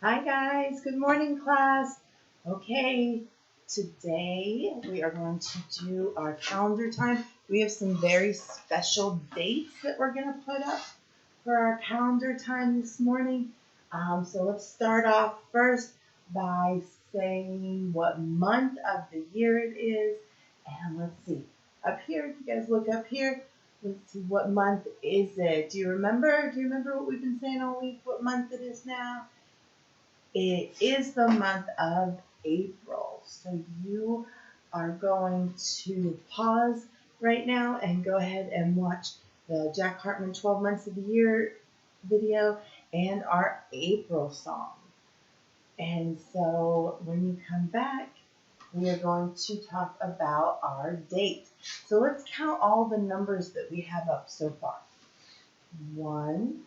Hi guys, good morning class. Okay, today we are going to do our calendar time. We have some very special dates that we're going to put up for our calendar time this morning. So let's start off first by saying what month of the year it is. And let's see, up here, if you guys look up here, let's see, what month is it? Do you remember? Do you remember what we've been saying all week? What month it is now? It is the month of April. So you are going to pause right now and go ahead and watch the Jack Hartman 12 Months of the Year video and our April song. And so when you come back, we are going to talk about our date. So let's count all the numbers that we have up so far. 1,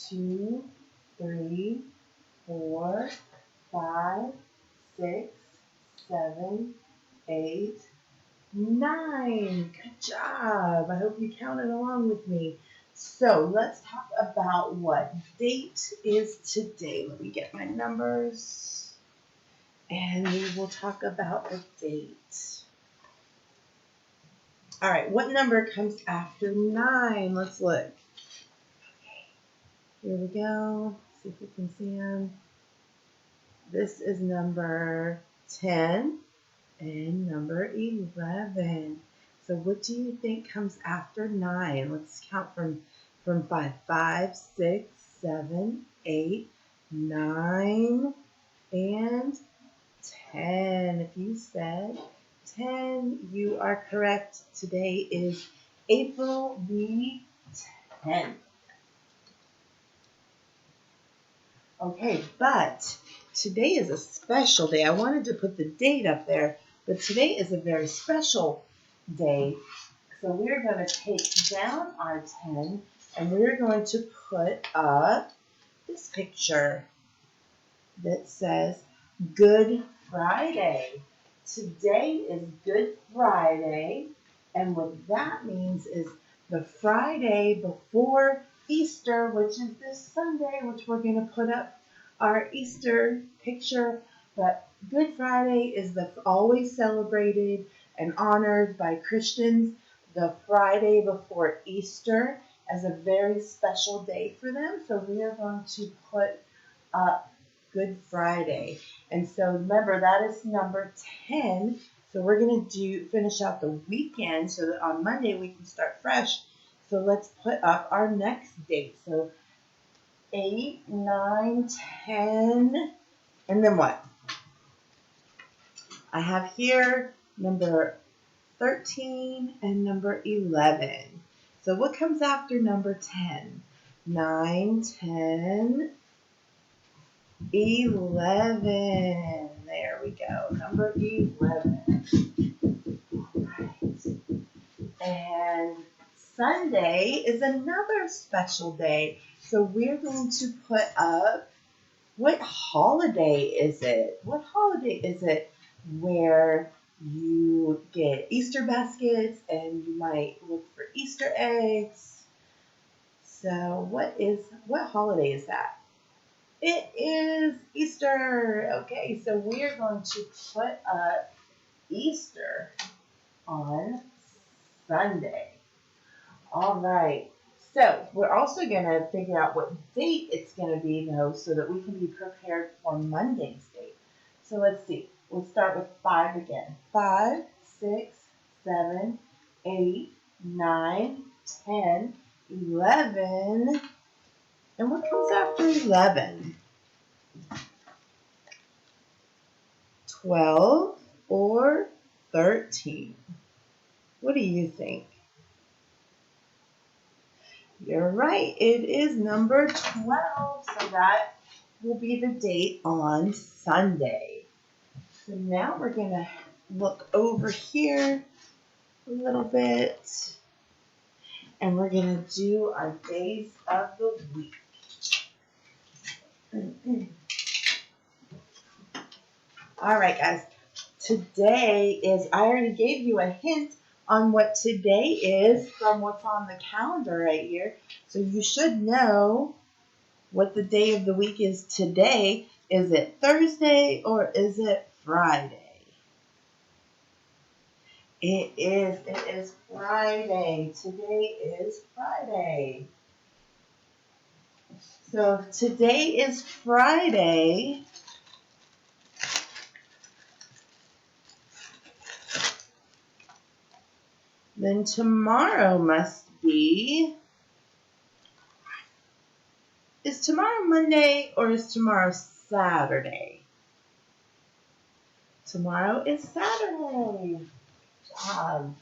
2, 3, 4, 5, 6, 7, 8, 9. Good job. I hope you counted along with me. So let's talk about what date is today. Let me get my numbers. And we will talk about the date. All right, what number comes after 9? Let's look. Here we go. See if we can see them. This is number 10 and number 11. So what do you think comes after 9? Let's count from 5. 5, 6, 7, 8, 9, and 10. If you said 10, you are correct. Today is April the 10th. Okay, but today is a special day. I wanted to put the date up there, but today is a very special day. So we're going to take down our 10 and we're going to put up this picture that says Good Friday. Today is Good Friday, and what that means is the Friday before Easter, which is this Sunday, which we're going to put up our Easter picture. But Good Friday is always celebrated and honored by Christians the Friday before Easter as a very special day for them. So we are going to put up Good Friday. And so remember, that is number 10. So we're going to finish out the weekend so that on Monday we can start fresh. So let's put up our next date. So 8, 9, 10, and then what? I have here number 13 and number 11. So what comes after number 10? 9, 10, 11. There we go. Number 11. All right. And Sunday is another special day. So we're going to put up, what holiday is it? What holiday is it where you get Easter baskets and you might look for Easter eggs? So what holiday is that? It is Easter. Okay, so we're going to put up Easter on Sunday. All right. So we're also going to figure out what date it's going to be, though, so that we can be prepared for Monday's date. So let's see. We'll start with 5 again. 5, 6, 7, 8, 9, 10, 11. And what comes after 11? 12 or 13? What do you think? You're right. It is number 12. So that will be the date on Sunday. So now we're going to look over here a little bit. And we're going to do our days of the week. All right, guys. Today is, I already gave you a hint on what today is from what's on the calendar right here. So you should know what the day of the week is today. Is it Thursday or is it Friday? It is Friday. Today is Friday. So if today is Friday, then tomorrow must be, is tomorrow Monday or is tomorrow Saturday? Tomorrow is Saturday. Good job.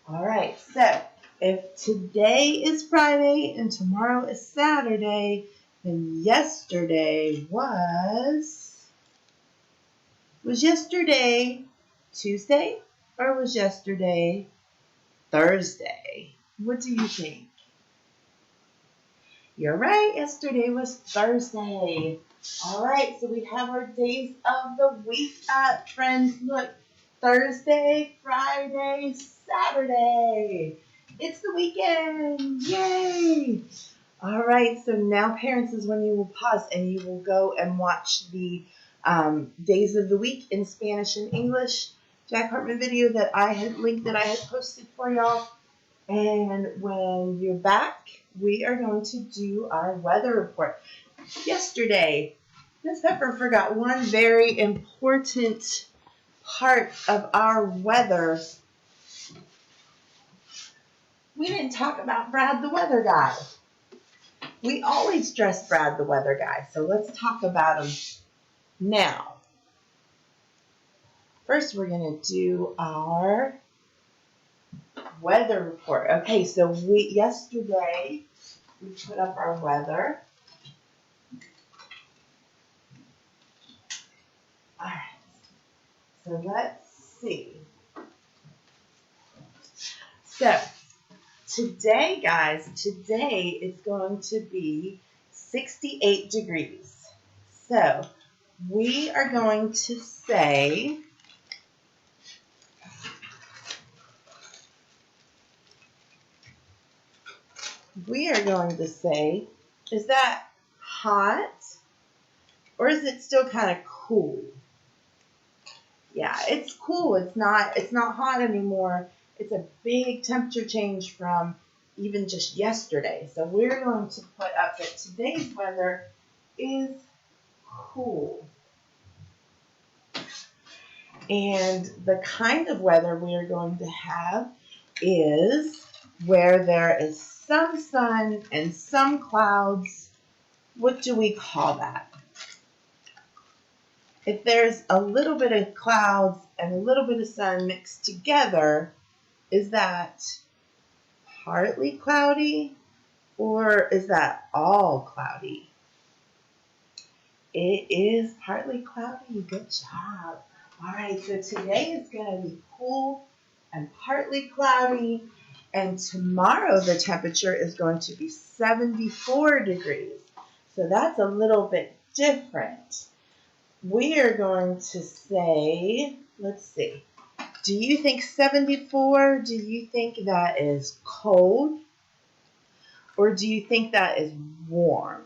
All right, so if today is Friday and tomorrow is Saturday, then yesterday was yesterday Tuesday or was yesterday Thursday? What do you think? You're right, yesterday was Thursday. All right, so we have our days of the week up, friends. Look, Thursday, Friday, Saturday. It's the weekend. Yay! All right, so now, parents, is when you will pause and you will go and watch the days of the week in Spanish and English Jack Hartman video that I had posted for y'all. And when you're back, we are going to do our weather report. Yesterday, Miss Pepper forgot one very important part of our weather. We didn't talk about Brad the weather guy. We always dress Brad the weather guy, so let's talk about him now. First, we're going to do our weather report. Okay, so yesterday we put up our weather. All right, so let's see. So today, guys, it's going to be 68 degrees. So we are going to say, is that hot or is it still kind of cool? Yeah, it's cool. It's not hot anymore. It's a big temperature change from even just yesterday. So we're going to put up that today's weather is cool. And the kind of weather we are going to have is where there is some sun and some clouds. What do we call that? If there's a little bit of clouds and a little bit of sun mixed together, is that partly cloudy or is that all cloudy? It is partly cloudy. Good job. All right, so today is going to be cool and partly cloudy, and tomorrow the temperature is going to be 74 degrees. So that's a little bit different. We are going to say, let's see, do you think 74, do you think that is cold? Or do you think that is warm?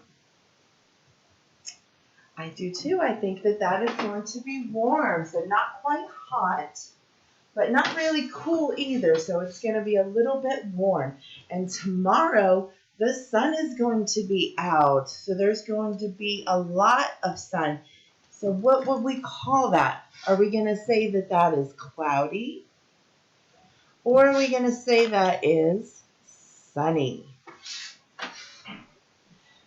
I do too. I think that is going to be warm. So not quite hot, but not really cool either. So it's going to be a little bit warm. And tomorrow, the sun is going to be out. So there's going to be a lot of sun. So what would we call that? Are we going to say that is cloudy? Or are we going to say that is sunny?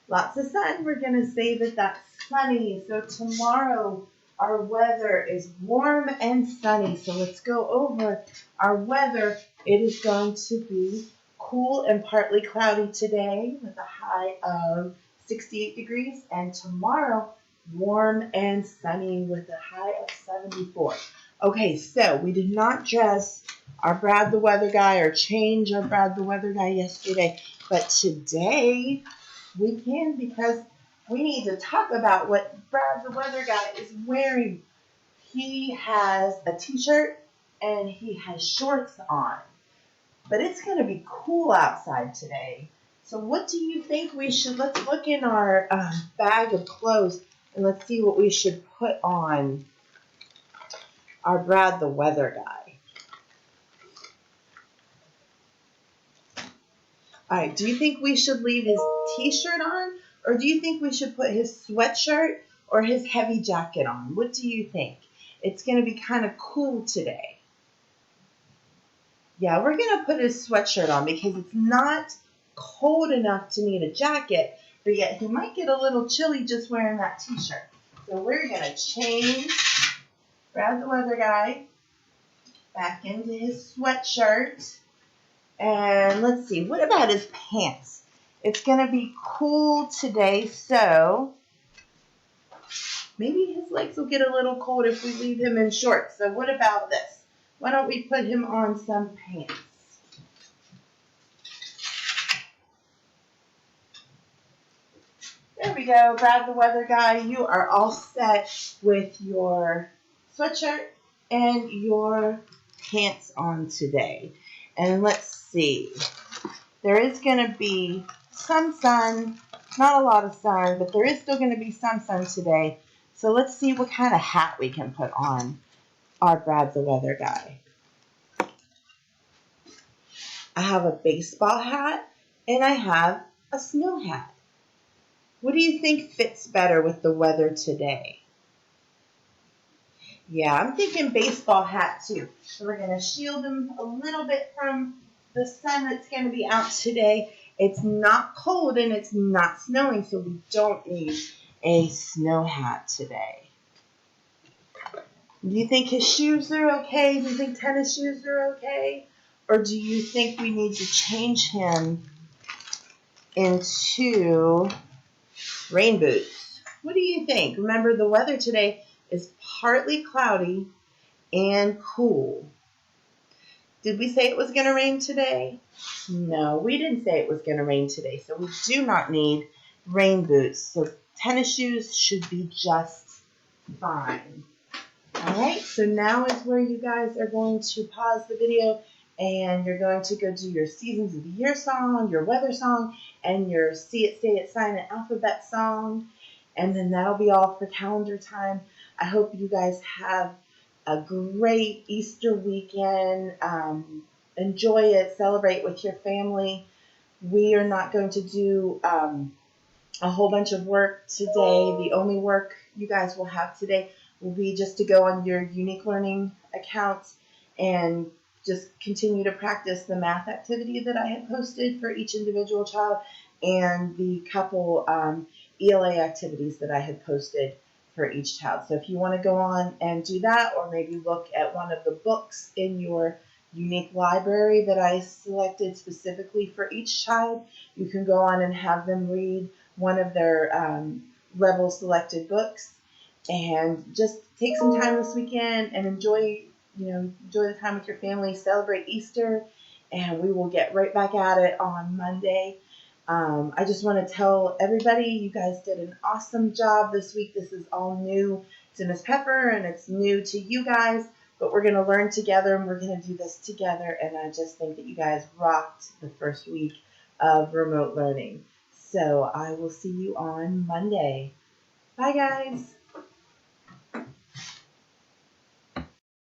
Lots of sun. We're going to say that that's sunny. So tomorrow our weather is warm and sunny. So let's go over our weather. It is going to be cool and partly cloudy today with a high of 68 degrees. And tomorrow, warm and sunny with a high of 74. Okay, so we did not dress our Brad the weather guy or change our Brad the weather guy yesterday. But today we can, because we need to talk about what Brad the weather guy is wearing. He has a t-shirt and he has shorts on. But it's going to be cool outside today. So what do you think we should, let's look in our bag of clothes and let's see what we should put on our Brad the Weather Guy. All right, do you think we should leave his t-shirt on, or do you think we should put his sweatshirt or his heavy jacket on? What do you think? It's going to be kind of cool today. Yeah, we're going to put his sweatshirt on because it's not cold enough to need a jacket, but yet he might get a little chilly just wearing that t-shirt. So we're going to change Brad the Weather Guy back into his sweatshirt. And let's see, what about his pants? It's going to be cool today, so maybe his legs will get a little cold if we leave him in shorts. So what about this? Why don't we put him on some pants? There we go, Brad the Weather Guy. You are all set with your sweatshirt and your pants on today. And let's see. There is going to be some sun, not a lot of sun, but there is still going to be some sun today. So let's see what kind of hat we can put on our Brad the Weather Guy. I have a baseball hat and I have a snow hat. What do you think fits better with the weather today? Yeah, I'm thinking baseball hat too. So we're going to shield him a little bit from the sun that's going to be out today. It's not cold and it's not snowing, so we don't need a snow hat today. Do you think his shoes are okay? Do you think tennis shoes are okay? Or do you think we need to change him into rain boots? What do you think? Remember, the weather today is partly cloudy and cool. Did we say it was going to rain today? No, we didn't say it was going to rain today. So we do not need rain boots. So tennis shoes should be just fine. All right, so now is where you guys are going to pause the video and you're going to go do your Seasons of the Year song, your weather song, and your See It, Say It, Sign It alphabet song. And then that'll be all for calendar time. I hope you guys have a great Easter weekend. Enjoy it. Celebrate with your family. We are not going to do a whole bunch of work today. The only work you guys will have today will be just to go on your Unique Learning accounts and just continue to practice the math activity that I had posted for each individual child and the couple ELA activities that I had posted for each child. So if you want to go on and do that, or maybe look at one of the books in your unique library that I selected specifically for each child, you can go on and have them read one of their level selected books and just take some time this weekend and enjoy the time with your family, celebrate Easter, and we will get right back at it on Monday. I just want to tell everybody you guys did an awesome job this week. This is all new to Miss Pepper and it's new to you guys, but we're going to learn together and we're going to do this together, and I just think that you guys rocked the first week of remote learning. So I will see you on Monday. Bye, guys.